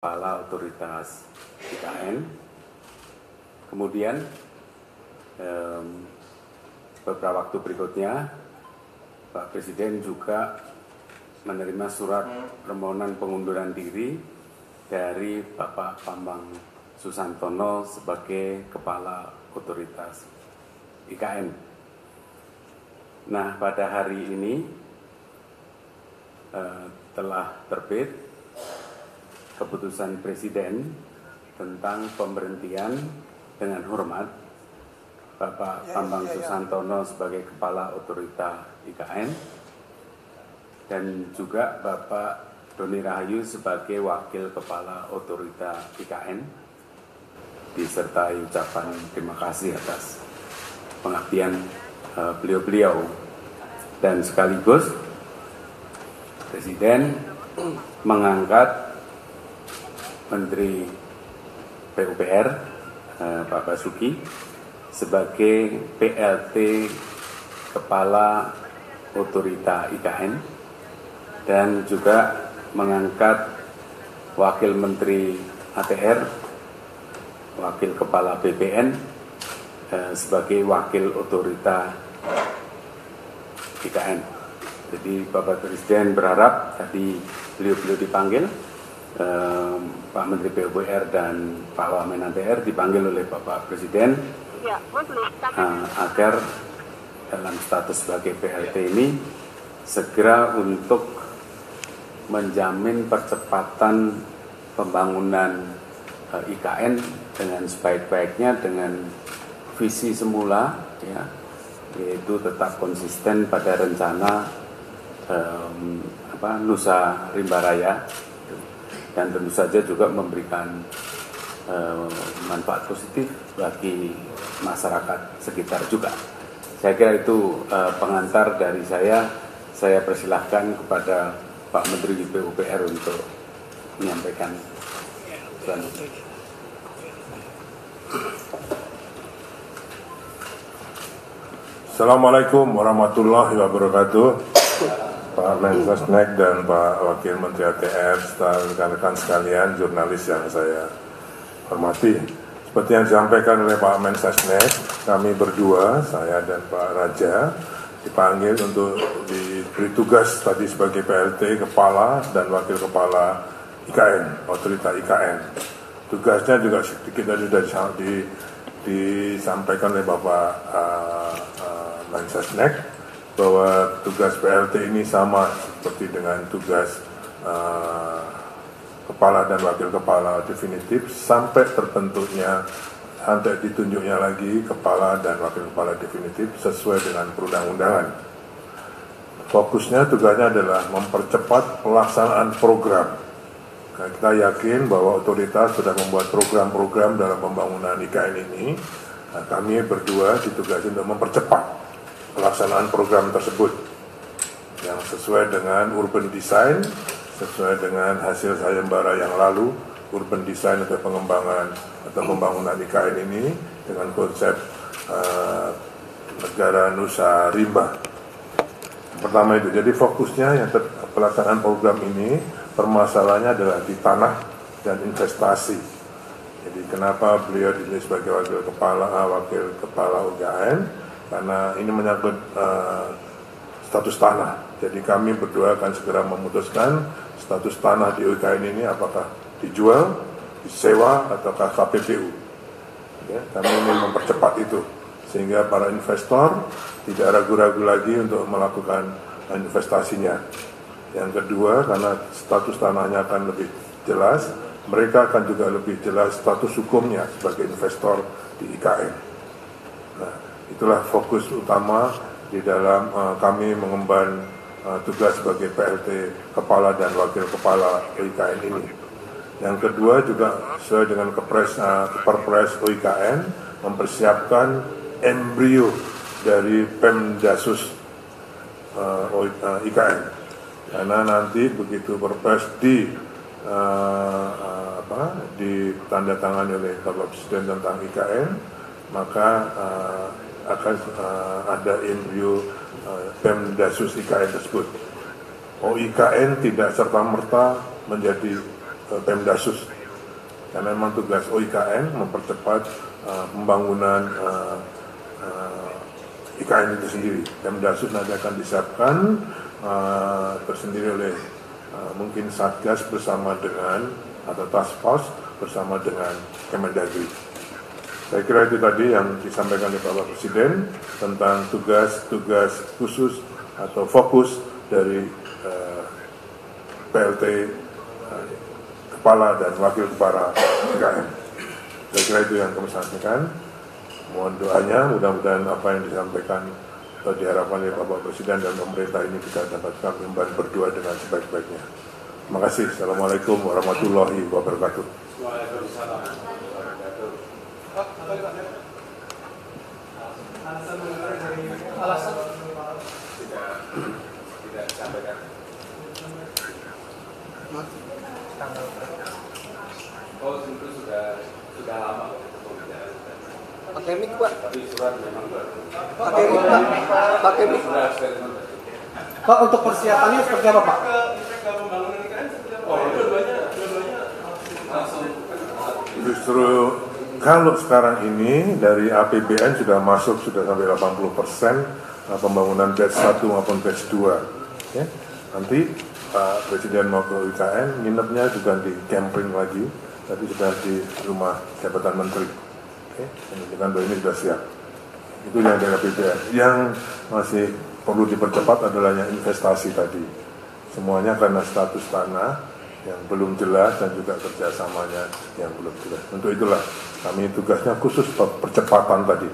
Kepala Otoritas IKN. Kemudian beberapa waktu berikutnya Pak Presiden juga menerima surat permohonan pengunduran diri dari Bapak Bambang Susantono sebagai Kepala Otoritas IKN. Nah, pada hari ini telah terbit keputusan Presiden tentang pemberhentian dengan hormat Bapak Bambang Susantono sebagai Kepala Otoritas IKN dan juga Bapak Doni Rahayu sebagai Wakil Kepala Otoritas IKN, disertai ucapan terima kasih atas pengabdian beliau-beliau. Dan sekaligus Presiden mengangkat Menteri PUPR Pak Basuki sebagai PLT Kepala Otoritas IKN dan juga mengangkat Wakil Menteri ATR, Wakil Kepala BPN sebagai Wakil Otoritas IKN. Jadi Bapak Presiden berharap tadi beliau-beliau dipanggil, Pak Menteri PUPR dan Pak Wamen ATR dipanggil oleh Bapak Presiden agar dalam status sebagai PLT ini segera untuk menjamin percepatan pembangunan IKN dengan sebaik-baiknya dengan visi semula, ya, yaitu tetap konsisten pada rencana Nusa Rimba Raya, dan tentu saja juga memberikan manfaat positif bagi masyarakat sekitar juga. Saya kira itu pengantar dari saya. Saya persilahkan kepada Pak Menteri PUPR untuk menyampaikan selanjutnya. Assalamualaikum warahmatullahi wabarakatuh. Pak Mensesnek dan Pak Wakil Menteri ATR, serta rekan-rekan sekalian, jurnalis yang saya hormati. Seperti yang disampaikan oleh Pak Mensesnek, kami berdua, saya dan Pak Raja, dipanggil untuk diberi tugas tadi sebagai PLT Kepala dan Wakil Kepala IKN, Otoritas IKN. Tugasnya juga kita sudah disampaikan oleh Bapak Mensesnek, bahwa tugas PLT ini sama seperti dengan tugas Kepala dan Wakil Kepala definitif sampai terbentuknya, sampai ditunjuknya lagi Kepala dan Wakil Kepala definitif sesuai dengan perundang-undangan. Fokusnya, tugasnya adalah mempercepat pelaksanaan program. Nah, kita yakin bahwa otoritas sudah membuat program-program dalam pembangunan IKN ini. Nah, kami berdua ditugasi untuk mempercepat pelaksanaan program tersebut yang sesuai dengan urban design, sesuai dengan hasil sayembara yang lalu, urban design atau pengembangan atau pembangunan IKN ini dengan konsep negara Nusa Rimba. Pertama itu, jadi fokusnya yang pelaksanaan program ini permasalahannya adalah di tanah dan investasi. Jadi kenapa beliau dipilih sebagai wakil kepala UKN? Karena ini menyangkut status tanah. Jadi kami berdua akan segera memutuskan status tanah di UKN ini apakah dijual, disewa, ataukah KPPU. Ya, kami ingin mempercepat itu sehingga para investor tidak ragu-ragu lagi untuk melakukan investasinya. Yang kedua, karena status tanahnya akan lebih jelas, mereka akan juga lebih jelas status hukumnya sebagai investor di IKN. Nah, itulah fokus utama di dalam kami mengemban tugas sebagai PLT Kepala dan Wakil Kepala IKN ini. Yang kedua juga sesuai dengan Perpres IKN mempersiapkan embrio dari Pemdasus IKN. Karena nanti begitu Perpres ditandatangani oleh Bapak Presiden tentang IKN, maka akan ada embrio Pemdasus IKN tersebut. IKN tidak serta-merta menjadi Pemdasus. Karena memang tugas OIKN mempercepat pembangunan IKN itu sendiri. Kemdasut nanti akan disiapkan tersendiri oleh mungkin Satgas bersama dengan atau Task Force bersama dengan Kemendagri. Saya kira itu tadi yang disampaikan oleh Bapak Presiden tentang tugas-tugas khusus atau fokus dari PLT Kepala dan Wakil Kepala IKN. Saya kira itu yang kami sampaikan. Mohon doanya, mudah-mudahan apa yang disampaikan atau diharapkan oleh Bapak Presiden dan pemerintah ini bisa dapat kami berdua dengan sebaik-baiknya. Terima kasih. Assalamualaikum warahmatullahi wabarakatuh. Waalaikumsalam. Alasan tidak disampaikan. Oh, itu sudah lama. pakai mic Pak. Tapi surat memang baru. Pakai mic Pak. Pakai mic. Pak, untuk persiapannya seperti apa Pak? Oh, dua-duanya langsung. Justru kalau sekarang ini dari APBN sudah masuk sudah sampai 80% pembangunan batch 1 maupun batch 2. Ya. Nanti Pak Presiden mau ke IKN, nginepnya juga di camping lagi, tapi sudah di rumah jabatan menteri. Oke, menunjukkan bahwa ini sudah siap. Itu yang dari APBN. Yang masih perlu dipercepat adalah yang investasi tadi. Semuanya karena status tanah yang belum jelas dan juga kerjasamanya yang belum jelas. Untuk itulah kami tugasnya khusus percepatan tadi.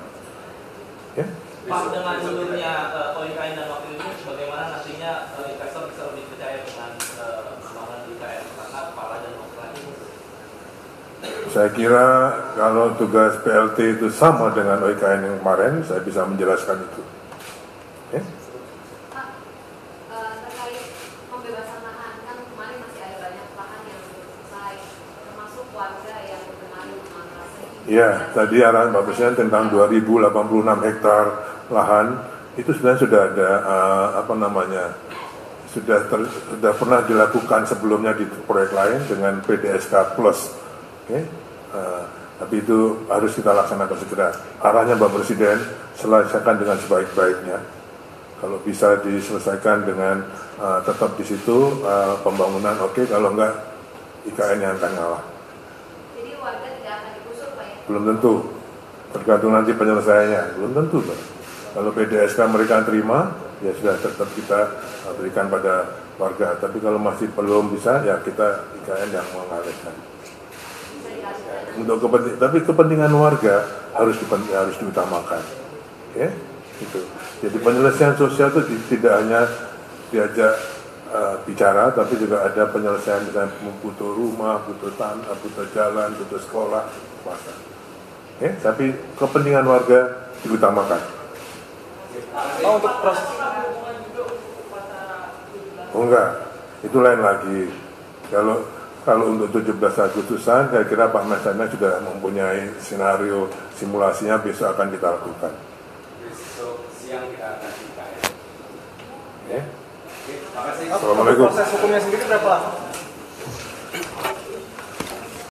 Ya? Pak, dengan munculnya OIKN dan wakil ini, bagaimana nantinya investor bisa lebih percaya dengan pembangunan IKN karena kepala dan wakil ini? Saya kira kalau tugas PLT itu sama dengan OIKN yang kemarin, saya bisa menjelaskan itu. Ya? Pak, terkait pembebasan lahan, kan kemarin masih ada banyak lahan yang belum selesai, termasuk warga yang kemarin mengalami. Ya, tadi arahan Pak Presiden tentang 2086 hektar lahan itu sebenarnya sudah ada sudah pernah dilakukan sebelumnya di proyek lain dengan PDSK Plus. Okay? Tapi itu harus kita laksanakan segera. Arahnya Pak Presiden selesaikan dengan sebaik-baiknya. Kalau bisa diselesaikan dengan tetap di situ pembangunan oke, kalau enggak IKN yang akan ngalah. Jadi warga tidak akan digusur Pak ya? Belum tentu, tergantung nanti penyelesaiannya. Belum tentu Pak. Kalau PDSK mereka terima, ya sudah tetap kita berikan pada warga. Tapi kalau masih belum bisa, ya kita IKN yang mengalihkan. Untuk kepentingan warga harus diutamakan. Ya, gitu. Jadi penyelesaian sosial itu tidak hanya diajak bicara, tapi juga ada penyelesaian misalnya butuh rumah, butuh tanah, butuh jalan, butuh sekolah, puasa. Ya, tapi kepentingan warga diutamakan. Oh, untuk proses. Oh enggak, itu lain lagi. Kalau untuk 17 Agustusan, saya kira Pak Mesana sudah mempunyai skenario simulasinya, besok akan kita lakukan. Besok siang kita akan IKN. Ya. Oke, terima kasih. Assalamualaikum. Proses hukumnya sendiri berapa lama?